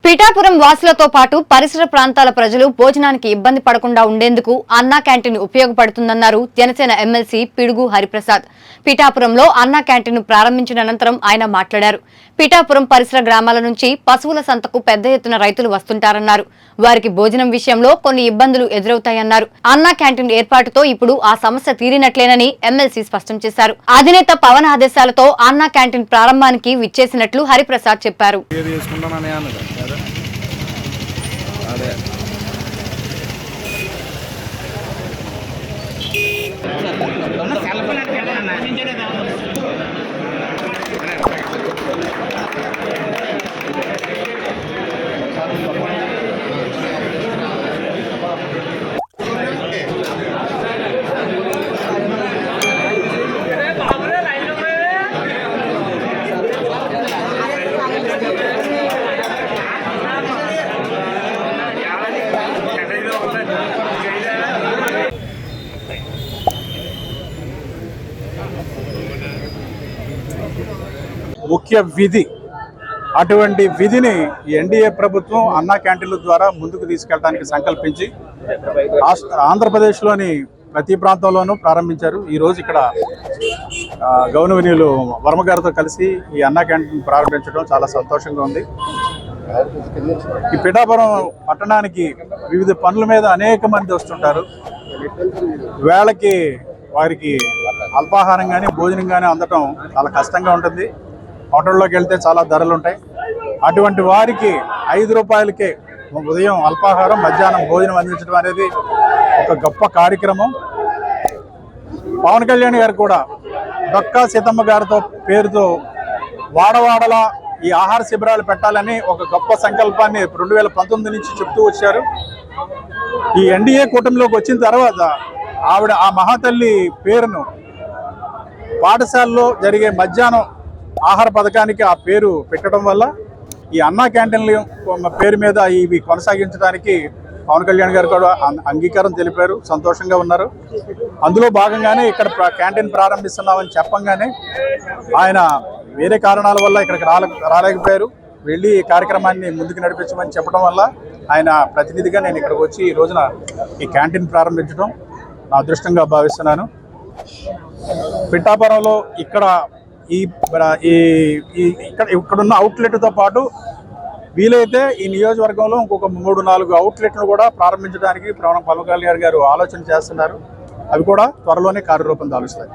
పిఠాపురం వాసులతో పాటు పరిసర ప్రాంతాల ప్రజలు భోజనానికి ఇబ్బంది పడకుండా ఉండేందుకు అన్నా క్యాంటీన్ ఉపయోగపడుతుందన్నారు జనసేన ఎమ్మెల్సీ పిడుగు హరిప్రసాద్. పిఠాపురంలో అన్నా క్యాంటీన్ ప్రారంభించిన అనంతరం ఆయన మాట్లాడారు. పిఠాపురం పరిసర గ్రామాల నుంచి పశువుల సంతకు పెద్ద ఎత్తున రైతులు వస్తుంటారన్నారు. వారికి భోజనం విషయంలో కొన్ని ఇబ్బందులు ఎదురవుతాయన్నారు. అన్నా క్యాంటీన్ ఏర్పాటుతో ఇప్పుడు ఆ సమస్య తీరినట్లేనని ఎమ్మెల్సీ స్పష్టం చేశారు. అధినేత పవన్ ఆదేశాలతో అన్నా క్యాంటీన్ ప్రారంభానికి విచ్చేసినట్లు హరిప్రసాద్ చెప్పారు. ముఖ్య విధి అటువంటి విధిని ఎన్డీఏ ప్రభుత్వం అన్నా క్యాంటీన్ల ద్వారా ముందుకు తీసుకెళ్ళడానికి సంకల్పించి ఆంధ్రప్రదేశ్లోని ప్రతి ప్రాంతంలోనూ ప్రారంభించారు. ఈరోజు ఇక్కడ గౌరవనీయులు వర్మ గారితో కలిసి ఈ అన్నా క్యాంటీన్ ప్రారంభించడం చాలా సంతోషంగా ఉంది. ఈ పిఠాపురం పట్టణానికి వివిధ పనుల మీద అనేక మంది వస్తుంటారు. వేళకి వారికి అల్పాహారం కానీ భోజనం కానీ అందటం చాలా కష్టంగా ఉంటుంది. హోటల్లోకి వెళ్తే చాలా ధరలు ఉంటాయి. అటువంటి వారికి 5 రూపాయలకే ఉదయం అల్పాహారం మధ్యాహ్నం భోజనం అందించడం అనేది ఒక గొప్ప కార్యక్రమం. పవన్ కళ్యాణ్ గారు కూడా డొక్కా సీతమ్మ గారితో పేరుతో వాడవాడలా ఈ ఆహార శిబిరాలు పెట్టాలని ఒక గొప్ప సంకల్పాన్ని 2019 నుంచి చెప్తూ వచ్చారు. ఈ ఎన్డీఏ కూటమిలోకి వచ్చిన తర్వాత ఆవిడ ఆ మహాతల్లి పేరును పాఠశాలలో జరిగే మధ్యాహ్నం ఆహార పథకానికి ఆ పేరు పెట్టడం వల్ల ఈ అన్నా క్యాంటీన్ల పేరు మీద ఇవి కొనసాగించడానికి పవన్ కళ్యాణ్ గారు కూడా అంగీకారం తెలిపారు. సంతోషంగా ఉన్నారు. అందులో భాగంగానే ఇక్కడ క్యాంటీన్ ప్రారంభిస్తున్నామని చెప్పంగానే ఆయన వేరే కారణాల వల్ల ఇక్కడికి రాలేకపోయారు. వెళ్ళి ఈ కార్యక్రమాన్ని ముందుకు నడిపించమని చెప్పడం వల్ల ఆయన ప్రతినిధిగా నేను ఇక్కడికి వచ్చి ఈ రోజున ఈ క్యాంటీన్ ప్రారంభించడం నా అదృష్టంగా భావిస్తున్నాను. పిఠాపురంలో ఇక్కడున్న అవుట్లెట్తో పాటు వీలైతే ఈ నియోజకవర్గంలో ఇంకొక 3-4 అవుట్లెట్లు కూడా ప్రారంభించడానికి పవన్ కళ్యాణ్ గారు ఆలోచన చేస్తున్నారు. అవి కూడా త్వరలోనే కార్యరూపం దాలుస్తాయి.